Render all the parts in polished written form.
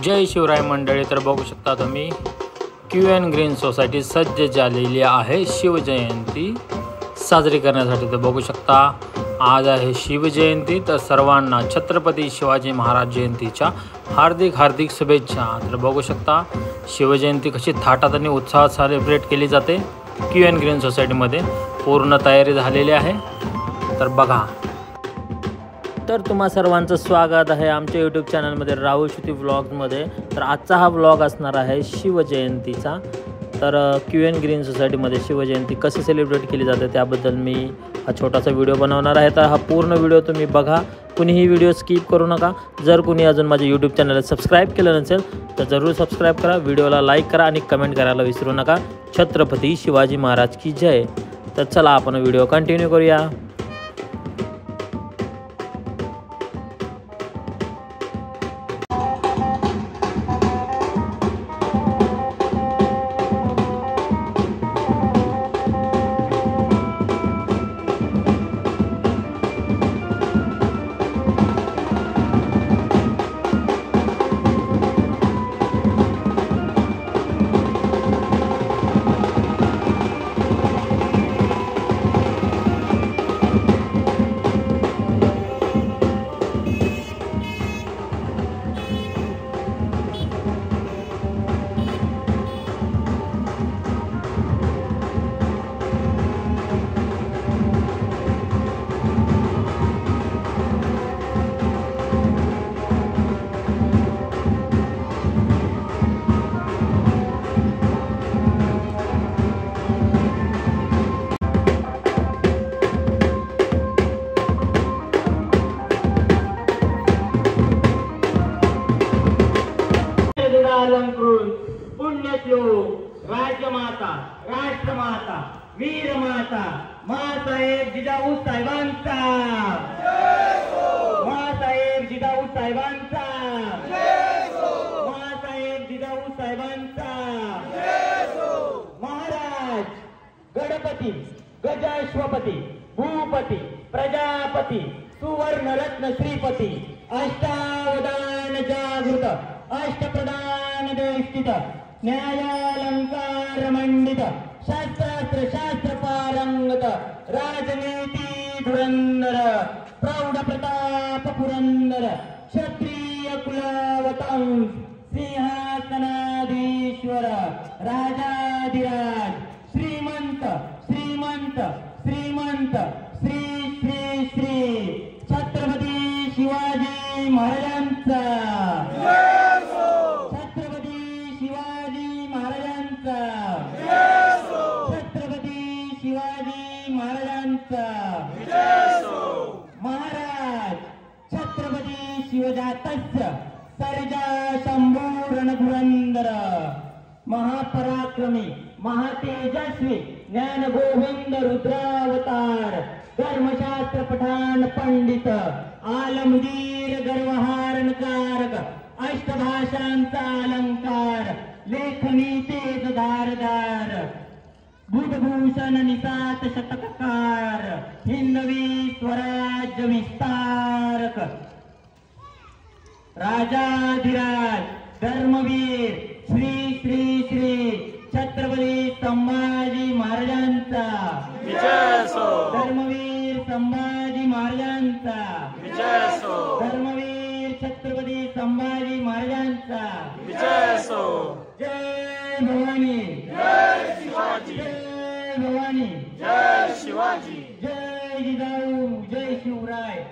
जय शिवराय मंडळी. तर बघू शकता तुम्ही क्यू ग्रीन सोसायटी सज्ज झालेली आहे शिवजयंती साजरी करण्यासाठी. तर बघू शकता आज आहे शिवजयंती, तर सर्वांना छत्रपती शिवाजी महाराज जयंतीच्या हार्दिक हार्दिक शुभेच्छा. तर बघू शकता शिवजयंती कशी थाटात आणि उत्साहात सेलिब्रेट केली जाते. क्यू ग्रीन सोसायटीमध्ये पूर्ण तयारी झालेली आहे. तर बघा. तर तुम्हा सर्वांचं स्वागत आहे आमच्या यूट्यूब चॅनलमध्ये राहुल श्रुती व्लॉग्समध्ये. तर आजचा हा व्लॉग असणार आहे शिवजयंतीचा. तर क्यू ग्रीन सोसायटीमध्ये शिवजयंती कशी सेलिब्रेट केली जाते त्याबद्दल मी हा छोटासा व्हिडिओ बनवणार आहे. तर हा पूर्ण व्हिडिओ तुम्ही बघा, कुणीही व्हिडिओ स्किप करू नका. जर कुणी अजून माझ्या यूट्यूब चॅनलला सबस्क्राईब केलं नसेल तर जरूर सबस्क्राईब करा, व्हिडिओला लाईक करा आणि कमेंट करायला विसरू नका. छत्रपती शिवाजी महाराज की जय. तर चला आपण व्हिडिओ कंटिन्यू करूया. पुण्यश्लोक राजमाता, राष्ट्रमाता, वीरमाता मासाहेब जिजाऊ साहेबांचा, मासाहेब जिजाऊ साहेबांचा, मासाहेब जिजाऊ साहेबांचा. महाराज गणपती, गजाश्वपती, भूपती, प्रजापती, सुवर्णरत्न श्रीपती, अष्टावधान जागृत, अष्टप्रधान देष्टित, न्यायालंकार मंडित, शास्त्रास्त्र शास्त्र पारंगत, राजनीती धुरंधर, प्रौढ प्रताप पुरंदर, क्षत्रिय कुलावतांश, सिंहासनाधीश्वर, राजाधिराज, श्रीमंत श्रीमंत श्रीमंत श्री श्री श्री छत्रपती शिवाजी महाराजांचा, छत्रपती शिवाजी महाराजांचा, छत्रपती शिवाजी महाराजांचा. महाराज छत्रपती शिवजातस्य सर्जा शंभू रणधुरंदर, महापराक्रमी महातेजस्वी ज्ञान गोविंद रुद्रावतार, धर्मशास्त्र पठाण पंडित, आलमगीर गर्वहारणकारक, अष्टभाषांचा अलंकार, लेखनी तेज धारदार, बुधभूषण निसात शतककार, हिंदवी स्वराज्य विस्तारक, राजाधिराज धर्मवीर श्री श्री श्री छत्रपती संभाजी महाराजांचा विजय असो. धर्मवीर संभाजी महाराजांचा विजय असो. धर्मवीर छत्रपती संभाजी महाराजांचा विजय असो. जय भवानी, जय शिवाजी, जय भवानी, जय शिवाजी, जय जिजाऊ, जय शिवराय.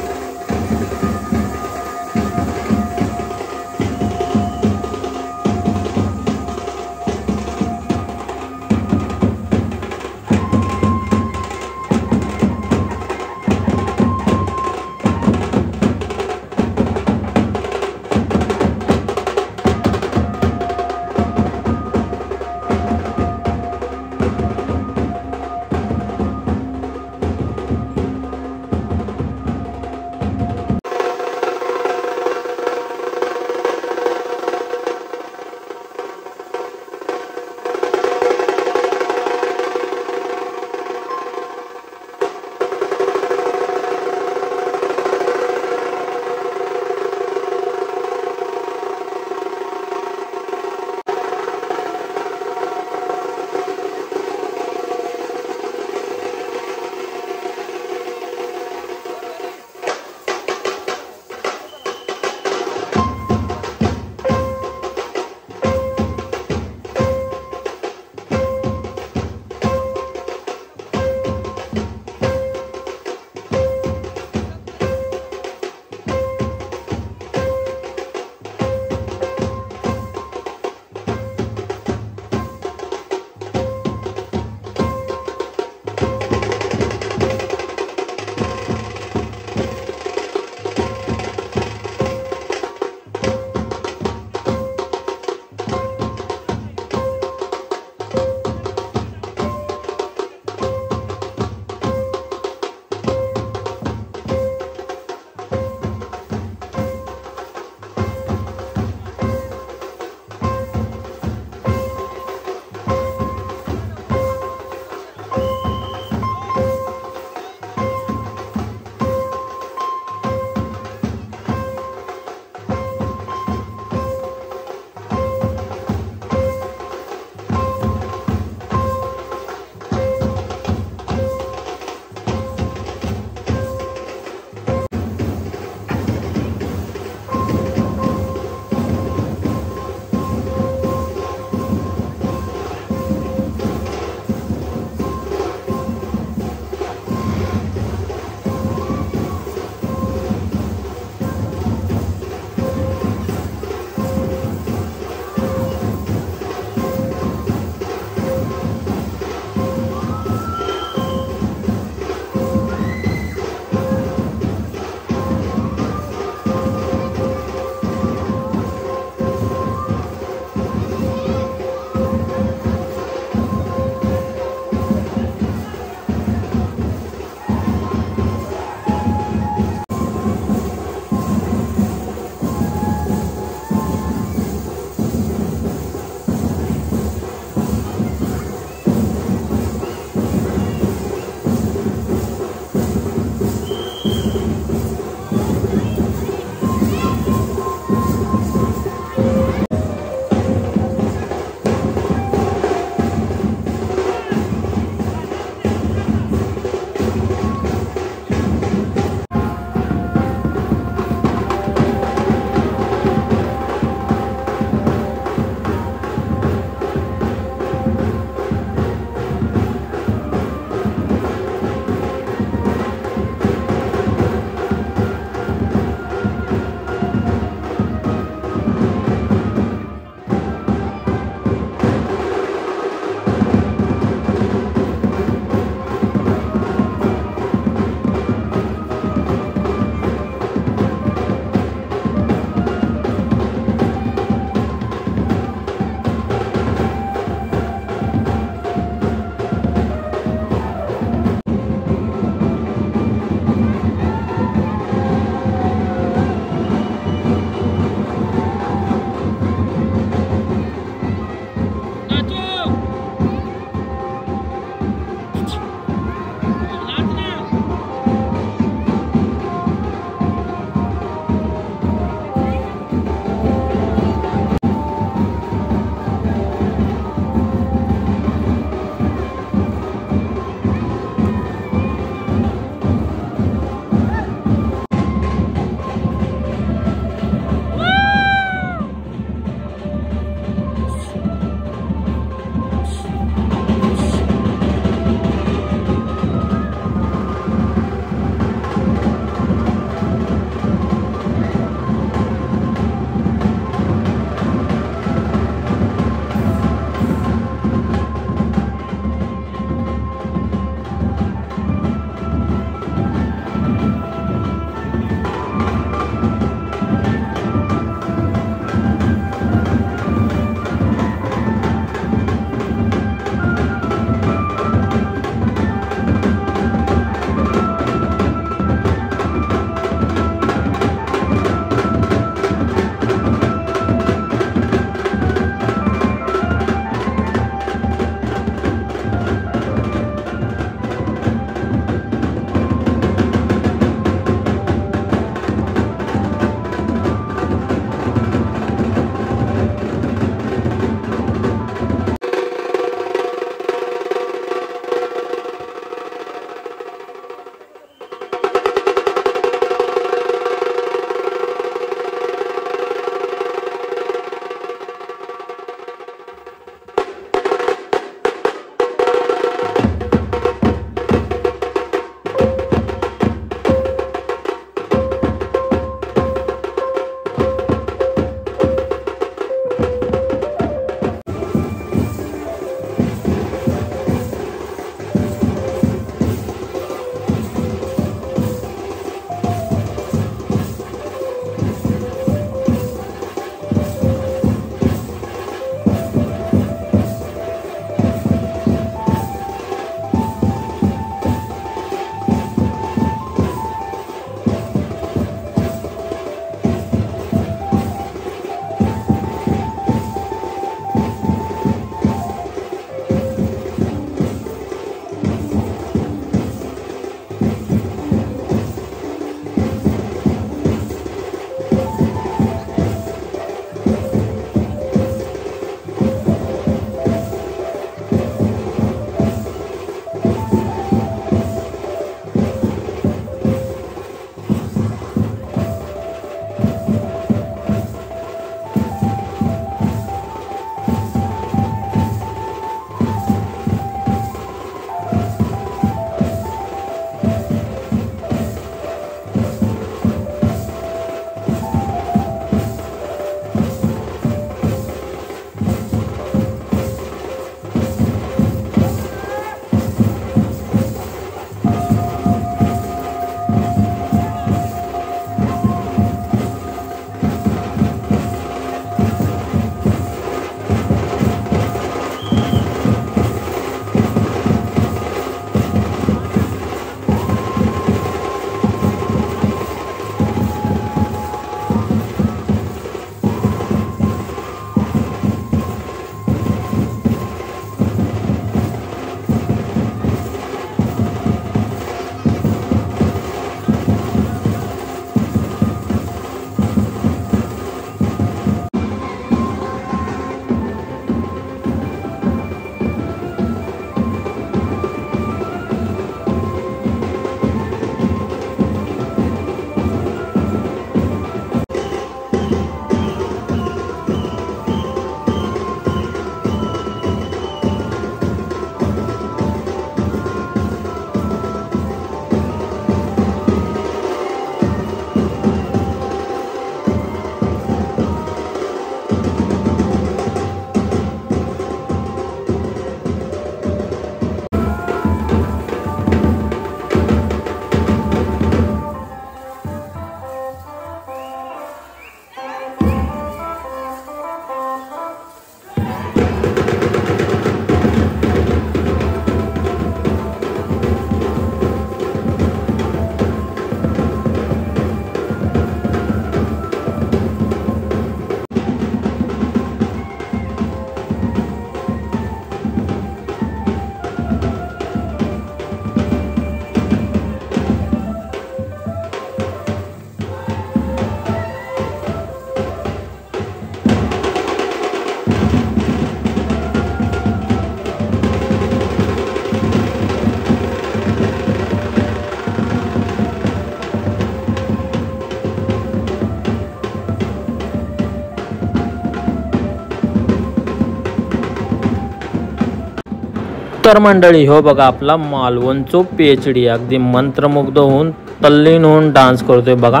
तर मंडळी हो बघा आपला मालवणचो PhD अगदी मंत्रमुग्ध होऊन तल्लीन होऊन डान्स करतोय बघा,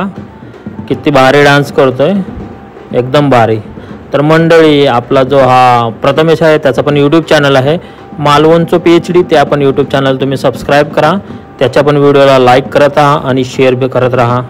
किती भारी डान्स करतोय, एकदम भारी. तर मंडळी आपला जो हा प्रथमेश आहे त्याचा पण यूट्यूब चॅनल आहे मालवणचो PhD, त्या पण यूट्यूब चॅनल तुम्ही सबस्क्राईब करा, त्याच्या पण व्हिडिओला लाईक करत राहा आणि शेअर बी करत राहा.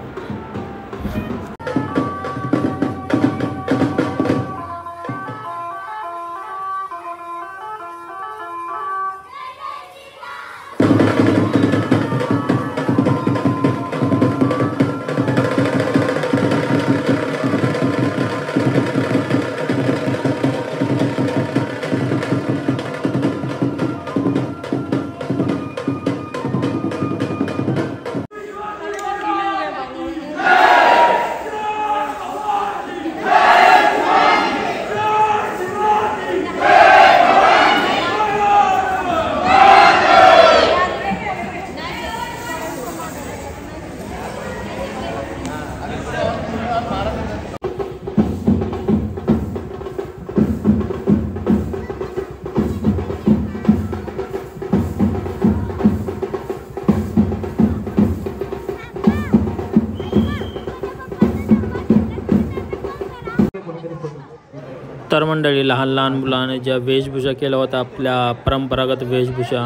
तर मंडळी लहान लहान मुलाने ज्या वेशभूषा केला होता, आपल्या परंपरागत वेशभूषा,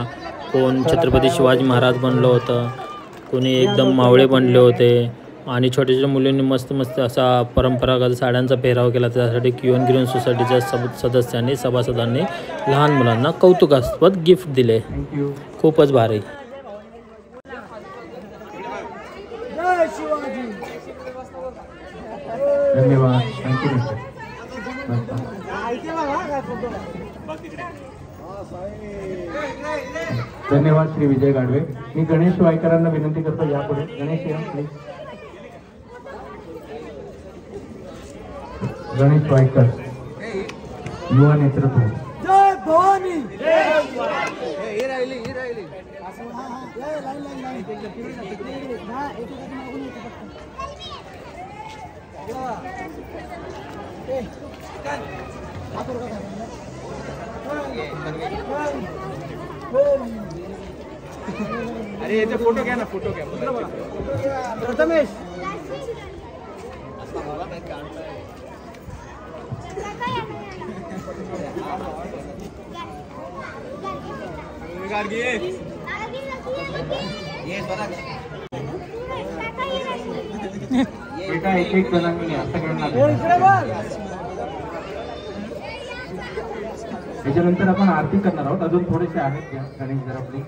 कोण छत्रपती शिवाजी महाराज बनलं होतं, कोणी एकदम मावळे बनले होते आणि छोट्या छोट्या मुलींनी मस्त मस्त असा परंपरागत साड्यांचा पेहराव केला. त्यासाठी QN ग्रीन सोसायटीच्या सदस्यांनी सभासदांनी लहान मुलांना कौतुकास्पद गिफ्ट दिले. खूपच भारी. धन्यवाद. धन्यवाद श्री विजय गाडवे. मी गणेश वायकरांना विनंती करतो यापुढे. गणेश या प्लीज. गणेश वायकर युवा नेतृत्व. जय भवानी. अरे याचा फोटो घ्या ना, फोटो घ्या. प्रथमेश बेटा एक एक जणांनी सगळ्यांना. त्याच्यानंतर आपण आरती करणार आहोत. अजून थोडेसे आहेत त्या गणेश जरा प्लीज.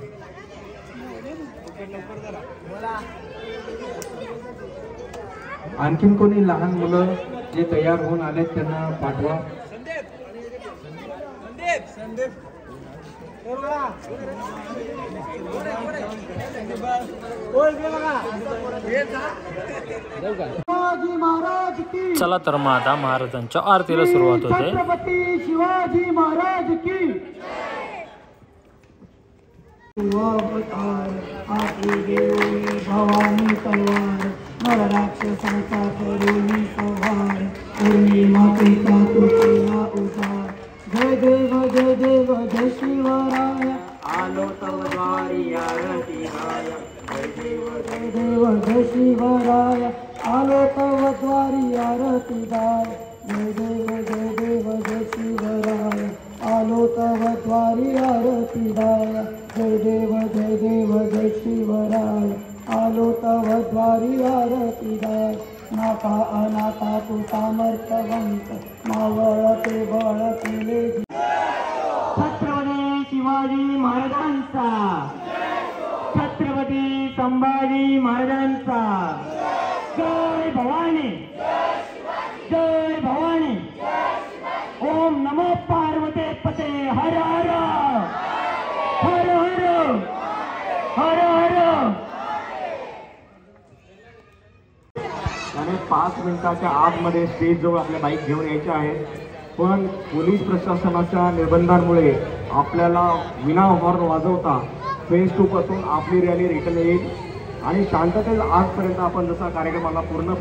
आणखीन कोणी लहान मुलं जे तयार होऊन आलेत त्यांना पाठवा. शिवाजी महाराज की. चला तर मग आता महाराजांच्या आरतीला सुरुवात होते. छत्रपती शिवाजी महाराज की. आपली देवी भवानी तलवार, नर राक्षसांचा करुणी संहार, पूर्णी मातेचा तुझा उद्धार. जय देव जय देव जय शिवराय, आलो तव द्वारी आरती राय. जय देव जय शिवराय, आलो तव द्वारी आरती दाय. जय देव जय शिवराय, आलो तव द्वारी आरती दाय. जय देव जय शिवराय, आलो तव द्वारी आरती दाय. नाथा अनाथा तू सामर्थ्यवंत, मावळ ते बळ केले. छत्रपती शिवाजी महाराजांचा, छत्रपती संभाजी महाराजांचा. जय भवानी, जय भवानी. ओम नमो पार्वते पते. हर हर हर हर हर हर. आणि 5 मिनिटाच्या आतमध्ये स्टेजजवळ आपल्या बाईक घेऊन यायच्या आहेत. पण पोलीस प्रशासनाच्या निर्बंधांमुळे आपल्याला विना हॉर्न वाजवता फेज 2 पासून आपली रॅली रिटर्न येईल. आणि शांततेत आजपर्यंत आपण जसा कार्यक्रमाला पूर्ण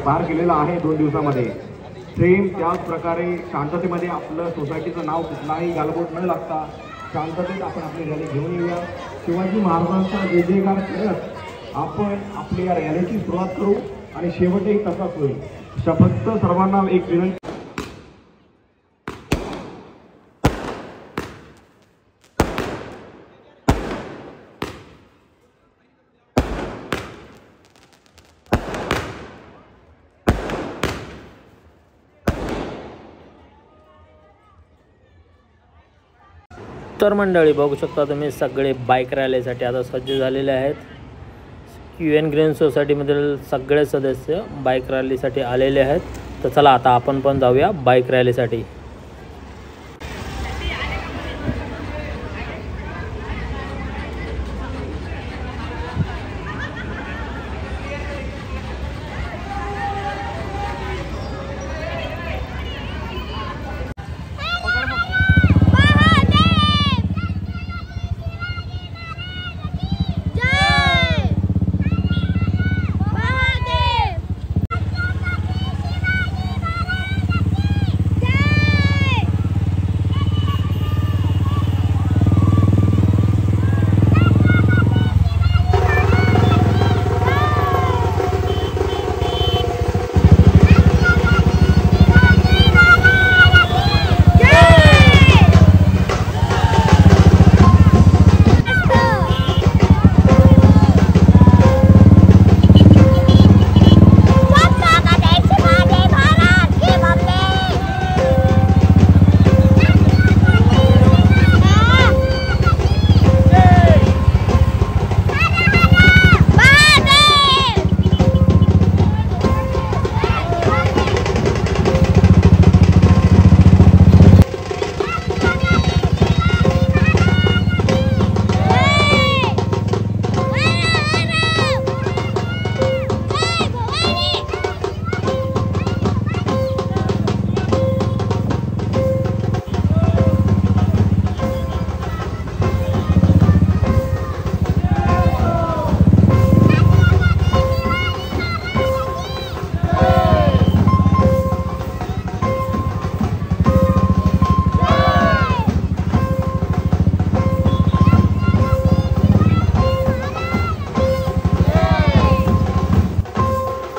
पार केलेला आहे 2 दिवसामध्ये, सेम त्याच प्रकारे शांततेमध्ये आपलं सोसायटीचं नाव कुठलाही गालबोट न लागता शांततेत आपण आपली रॅली घेऊन येऊया. शिवाजी महाराजांचा जय जयकार करत आपण आपली या रॅलीची सुरुवात करू आणि शेवटही तसाच होईल. फक्त सर्वांना एक विनंती. तर मंडळी बघू शकता तुम्ही सगळे बाईक रॅलीसाठी आता सज्ज झालेले आहेत. QN ग्रीन सोसायटीमधील सगळे सदस्य बाईक रॅलीसाठी आलेले आहेत. तर चला आता आपण पण जाऊया बाईक रॅलीसाठी.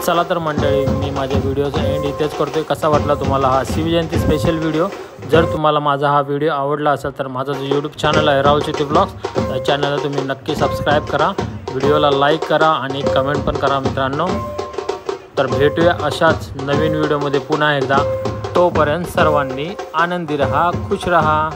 चला तर मंडळी मी माझ्या व्हिडिओचा एंड इथेच करतोय. कसा वाटला तुम्हाला हा शिवजयंती स्पेशल व्हिडिओ? जर तुम्हाला माझा हा व्हिडिओ आवडला असेल तर माझा जो यूट्यूब चॅनल आहे राहुल चित्ते ब्लॉग्स, त्या चॅनलला तुम्ही नक्की सबस्क्राईब करा, व्हिडिओला लाईक करा आणि कमेंट पण करा मित्रांनो. तर भेटूया अशाच नवीन व्हिडिओमध्ये पुन्हा एकदा. तोपर्यंत सर्वांनी आनंदी रहा, खुश रहा.